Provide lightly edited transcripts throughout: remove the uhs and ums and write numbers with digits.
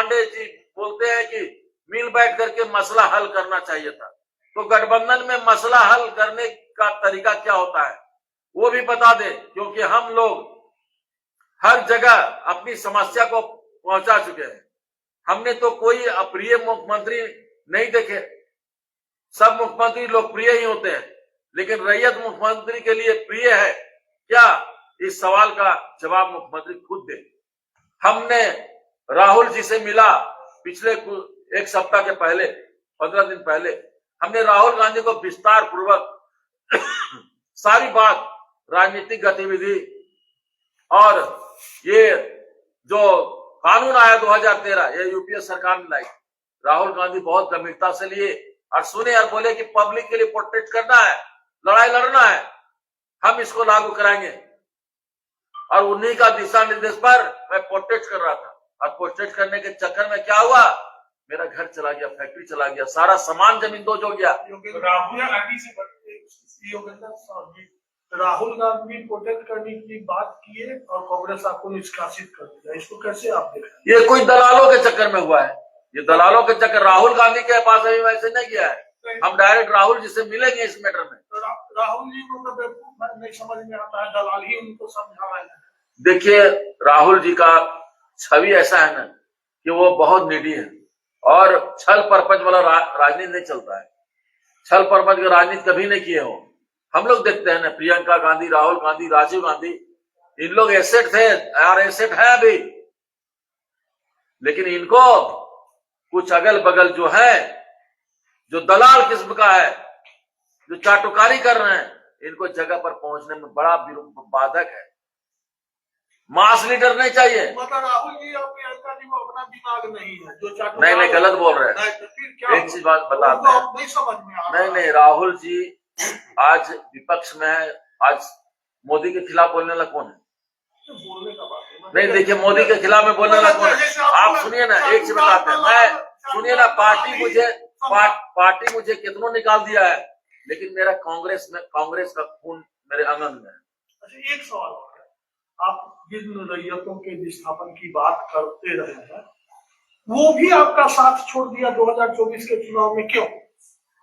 पांडे जी बोलते हैं कि मिल बैठ करके मसला हल करना चाहिए था, तो गठबंधन में मसला हल करने का तरीका क्या होता है वो भी बता दे, क्योंकि हम लोग हर जगह अपनी समस्या को पहुंचा चुके हैं। हमने तो कोई अप्रिय मुख्यमंत्री नहीं देखे, सब मुख्यमंत्री लोकप्रिय ही होते हैं, लेकिन रैयत मुख्यमंत्री के लिए प्रिय है क्या, इस सवाल का जवाब मुख्यमंत्री खुद दे। हमने राहुल जी से मिला पिछले एक सप्ताह के पहले, 15 दिन पहले हमने राहुल गांधी को विस्तार पूर्वक सारी बात, राजनीतिक गतिविधि और ये जो कानून आया 2013 ये यूपीए सरकार ने लाई, राहुल गांधी बहुत गंभीरता से लिए और सुने और बोले कि पब्लिक के लिए प्रोटेक्ट करना है, लड़ाई लड़ना है, हम इसको लागू कराएंगे। और उन्हीं का दिशा निर्देश पर मैं प्रोटेस्ट कर रहा था, और प्रोटेस्ट करने के चक्कर में क्या हुआ, मेरा घर चला गया, फैक्ट्री चला गया, सारा सामान जमीन दोज हो गया। राहुल गांधी प्रोटेस्ट करने की बात किए और कांग्रेस आपको निष्कासित कर दिया, इसको कैसे आप देख रहे हैं? ये कोई दलालों के चक्कर में हुआ है, ये दलालों के चक्कर, राहुल गांधी के पास अभी वैसे नहीं गया है। हम डायरेक्ट राहुल जी से मिलेंगे इस मैटर में। राहुल जी को नहीं समझ में आता है, दलाल ही उनको समझा रहे हैं। देखिए राहुल जी का छवि ऐसा है ना कि वो बहुत निडी है और छल परपंच वाला राजनीति नहीं चलता है, छल परपंच की राजनीति कभी नहीं किए हो। हम लोग देखते हैं ना, प्रियंका गांधी, राहुल गांधी, राजीव गांधी, इन लोग एसेट थे और एसेट है अभी, लेकिन इनको कुछ अगल बगल जो है, जो दलाल किस्म का है, जो चाटुकारी कर रहे हैं, इनको जगह पर पहुंचने में बड़ा बाधक है। मास लीडर नहीं चाहिए। मतलब राहुल जी और प्रियंका जी को अपना दिमाग नहीं है, जो चाटुकारी नहीं गलत बोल रहे हैं। एक चीज बात बताते हैं, नहीं समझ में आ रहा। नहीं राहुल जी आज विपक्ष में है, आज मोदी के खिलाफ बोलने वाला कौन है? बोलने का बात है नहीं, देखिए मोदी के खिलाफ में बोलने वाला कौन है? आप सुनिए ना, एक चीज बताते हैं, मैं सुनिए ना, पार्टी मुझे कितनों निकाल दिया है, लेकिन मेरा कांग्रेस का खून मेरे अंगन में है। अच्छा, एक सवाल है, आप जिन रैयतों के विस्थापन की बात करते रहे हैं, वो भी आपका साथ छोड़ दिया 2024 के चुनाव में, क्यों?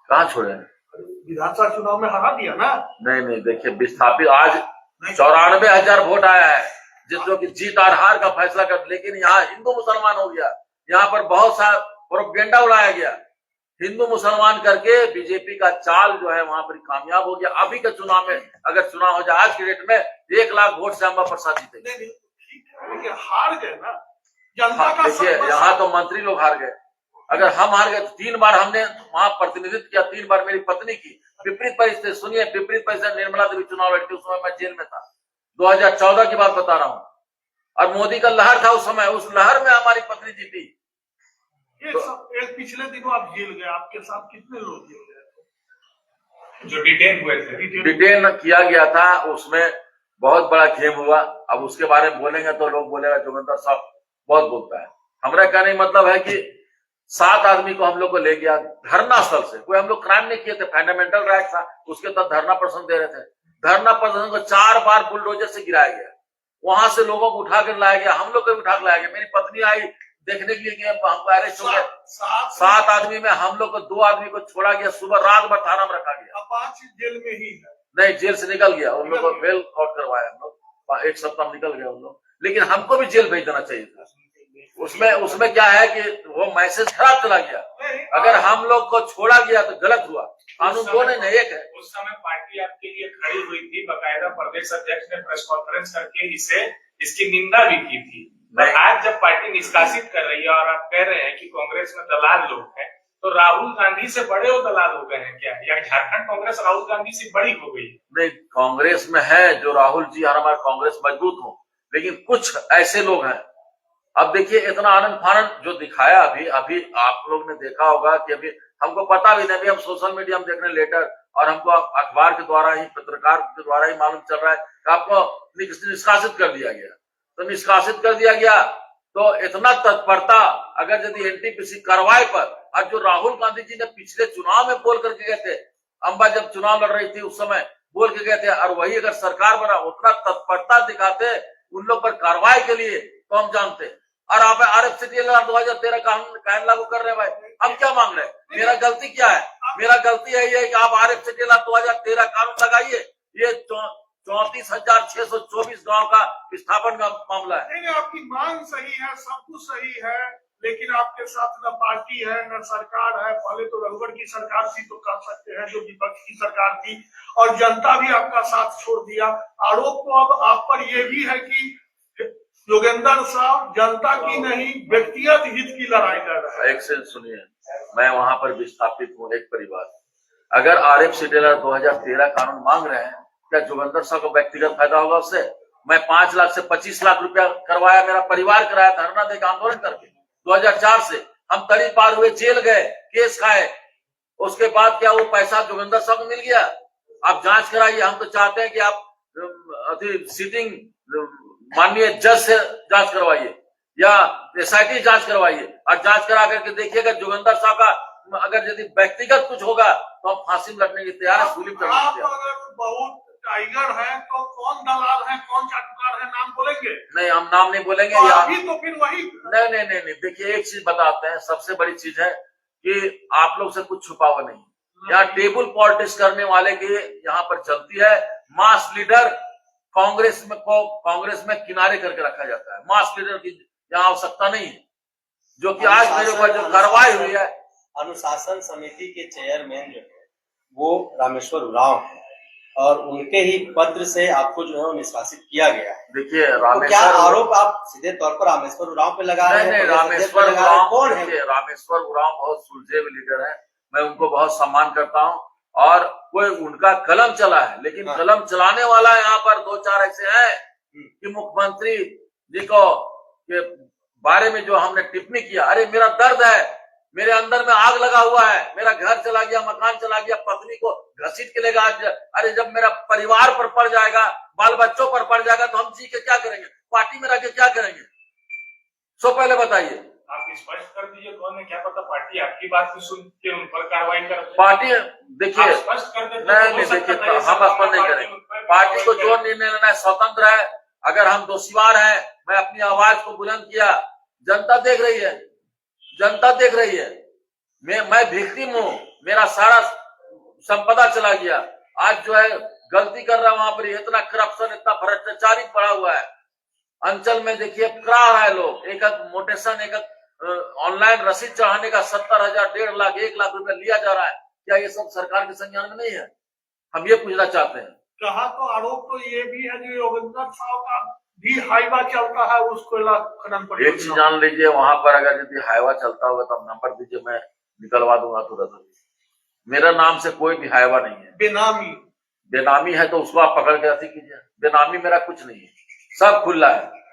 कहाँ छोड़े? विधानसभा चुनाव में हरा दिया ना। नहीं, देखिए विस्थापित आज 94,000 वोट आया है, जो कि जीत और हार का फैसला कर, लेकिन यहाँ हिंदू मुसलमान हो गया, यहाँ पर बहुत सा प्रोपेगेंडा उड़ाया गया, हिंदू मुसलमान करके बीजेपी का चाल जो है वहां पर कामयाब हो गया। अभी के चुनाव में अगर चुनाव हो जाए आज के डेट में 1 लाख वोट से अम्बा प्रसाद जीतेंगे। लेकिन हार गए ना जनता का। देखिए यहाँ तो मंत्री लोग हार गए, अगर हम हार गए तो 3 बार हमने वहां प्रतिनिधित्व किया, 3 बार मेरी पत्नी की विपरीत परिस्थिति, सुनिए विपरीत परिस्थिति, निर्मला देवी चुनाव लड़ती, उस समय मैं जेल में था, 2014 की बात बता रहा हूँ, और मोदी का लहर था उस समय, उस लहर में हमारी पत्नी जीती। एक पिछले दिनों आप जेल गए, आपके साथ कितने लोग जेल गए जो डिटेन हुए थे? डिटेन किया गया था, उसमें बहुत बड़ा गेम हुआ। अब उसके बारे में बोलेंगे तो लोग बोलेगा जोगिंदर साहब बहुत बोलता है। हमारा कहने का मतलब है कि 7 आदमी को हम लोग को ले गया धरना स्थल से, कोई हम लोग क्राइम नहीं किए थे, फंडामेंटल राइट था, उसके तहत धरना प्रदर्शन दे रहे थे। धरना प्रदर्शन को 4 बार बुलडोजर से गिराया गया, वहां से लोगों को उठा कर लाया गया, हम लोग को भी उठा कर लाया गया। मेरी पत्नी आई देखने के लिए कि हमको अरेस्ट हो गया। 7 आदमी में हम लोग को 2 आदमी को छोड़ा गया, सुबह रात भर थाना में रखा गया। 5 जेल में ही है? नहीं, जेल से निकल गया, उन लोग को बेल आउट करवाया हम लोग, 1 सप्ताह निकल गया उन लोग, लेकिन हमको भी जेल भेज देना चाहिए था। उसमें क्या है कि वो मैसेज खराब चला गया, अगर हम लोग को छोड़ा गया तो गलत हुआ। कानून दो नहीं एक है। उस समय पार्टी आपके लिए खड़ी हुई थी, बकायदा प्रदेश अध्यक्ष ने प्रेस कॉन्फ्रेंस करके इसकी निंदा भी की थी। आज जब पार्टी निष्कासित कर रही है और आप कह रहे हैं कि कांग्रेस में दलाल लोग हैं, तो राहुल गांधी से बड़े वो दलाल हो गए हैं क्या, या झारखंड कांग्रेस राहुल गांधी से बड़ी हो गई? नहीं, कांग्रेस में है जो राहुल जी और हमारा कांग्रेस मजबूत हो, लेकिन कुछ ऐसे लोग हैं। अब देखिए इतना आनंद फानंद जो दिखाया अभी आप लोग ने देखा होगा कि अभी हमको पता भी नहीं, अभी हम सोशल मीडिया में देख रहे हैं लेटर, और हमको अखबार के द्वारा ही, पत्रकार के द्वारा ही मालूम चल रहा है कि आपको निष्कासित कर दिया गया। तो निष्कासित कर दिया गया तो इतना तत्परता, अगर यदि एनटीपीसी कार्रवाई पर, और जो राहुल गांधी जी ने पिछले चुनाव में बोल करके गए थे, अम्बा जब चुनाव लड़ रही थी उस समय बोल के गए थे, और वही अगर सरकार बना उतना तत्परता दिखाते उन लोग पर कार्रवाई के लिए, तो हम जानते और आप RFCT 2013 कानून लागू कर रहे हैं भाई। हम क्या मांग रहे हैं? मेरा गलती क्या है? मेरा गलती यही है कि आप RFCT 2013 कानून लगाइए। ये 34,624 गांव का विस्थापन का मामला है। नहीं, आपकी मांग सही है, सब कुछ सही है, लेकिन आपके साथ न पार्टी है न सरकार है। पहले तो रघुवर की सरकार थी तो कर सकते हैं, जो विपक्ष की सरकार थी, और जनता भी आपका साथ छोड़ दिया। आरोप तो अब आप पर यह भी है कि योगेंद्र साहब जनता की नहीं व्यक्तिगत हित की लड़ाई लड़ रहे हैं। एक से सुनिए, मैं वहां पर विस्थापित हूँ, एक परिवार। अगर RFCT 2013 कानून मांग रहे हैं, क्या जोगिंदर साहब को व्यक्तिगत फायदा होगा उससे? मैं 5 लाख से 25 लाख रुपया करवाया, मेरा परिवार कराया, धरना देकर आंदोलन करके 2004 से हम तड़ी पार हुए, जेल गए, केस खाए। उसके बाद क्या वो पैसा जोगिंदर साहब को मिल गया? आप जांच कराइए। हम तो चाहते हैं कि आप सिटिंग माननीय जज से जांच करवाइए या SIT जांच करवाइए, और जांच करा करके देखिएगा जोगिंदर साहब का अगर यदि व्यक्तिगत कुछ होगा तो हम फांसी में लटने की तैयार है, सूली में आप चढ़ने की तैयार। अगर बहुत टाइगर है तो कौन दलाल है, कौन चाटुकार है, नाम बोलेंगे? नहीं, हम नाम नहीं बोलेंगे। तो अभी तो फिर वही नहीं, देखिए एक चीज बताते हैं, सबसे बड़ी चीज है कि आप लोग से कुछ छुपा हुआ नहीं। यहाँ टेबल पॉलिटिक्स करने वाले की यहाँ पर चलती है। मास लीडर कांग्रेस में किनारे करके रखा जाता है। मास लीडर की यहाँ आवश्यकता नहीं है, जो कि आज मेरे ऊपर जो कार्रवाई हुई है। अनुशासन समिति के चेयरमैन जो है वो रामेश्वर उरांव है, और उनके ही पत्र से आपको जो है वो निष्कासित किया गया है। देखिए तो क्या आरोप आप सीधे तौर पर रामेश्वर उरांव पे लगा रहे हैं? नहीं, रामेश्वर उरांव कौन है? रामेश्वर उरांव बहुत सुलझे हुए लीडर है, मैं उनको बहुत सम्मान करता हूँ, और कोई उनका कलम चला है, लेकिन कलम चलाने वाला यहाँ पर 2-4 ऐसे हैं कि मुख्यमंत्री जी को के बारे में जो हमने टिप्पणी किया। अरे मेरा दर्द है, मेरे अंदर में आग लगा हुआ है, मेरा घर चला गया, मकान चला गया, पत्नी को घसीट के लेगा। अरे जब मेरा परिवार पर पड़ जाएगा, बाल बच्चों पर पड़ जाएगा, तो हम जी के क्या करेंगे? पार्टी में रह के क्या करेंगे? सो पहले बताइए। आप स्पष्ट कर दीजिए कौन है, क्या पता पार्टी आपकी बात को सुन के उन पर कार्रवाई कर। पार्टी देखिए, स्पष्ट कर देते नहीं देखिए, हम स्पष्ट नहीं करेंगे। पार्टी को जो निर्णय लेना है स्वतंत्र है। अगर हम दोषीवार हैं, मैं अपनी आवाज को बुलंद किया, जनता देख रही है, जनता देख रही है। मैं विक्टिम हूँ, मेरा सारा संपदा चला गया। आज जो है गलती कर रहा है, वहां पर इतना करप्शन, इतना भ्रष्टाचारी पड़ा हुआ है। अंचल में देखिए करा रहा है लोग, एक मोटेशन, एक ऑनलाइन रसीद चढ़ाने का 70,000, 1.5 लाख, 1 लाख रुपया लिया जा रहा है। क्या ये सब सरकार के संज्ञान में नहीं है? हम ये पूछना चाहते हैं। कहा तो आरोप तो ये भी है जो योगेंद्र साहब का भी हाईवा चलता है उस कोयला खनन पर। एक चीज जान लीजिए, वहां पर अगर यदि हाईवा चलता होगा तो नंबर दीजिए, मैं निकलवा दूंगा तुरंत। मेरा नाम से कोई भी हाईवा नहीं है। बेनामी है तो उसको आप पकड़ के रसी कीजिए। बेनामी मेरा कुछ नहीं है, सब खुला है।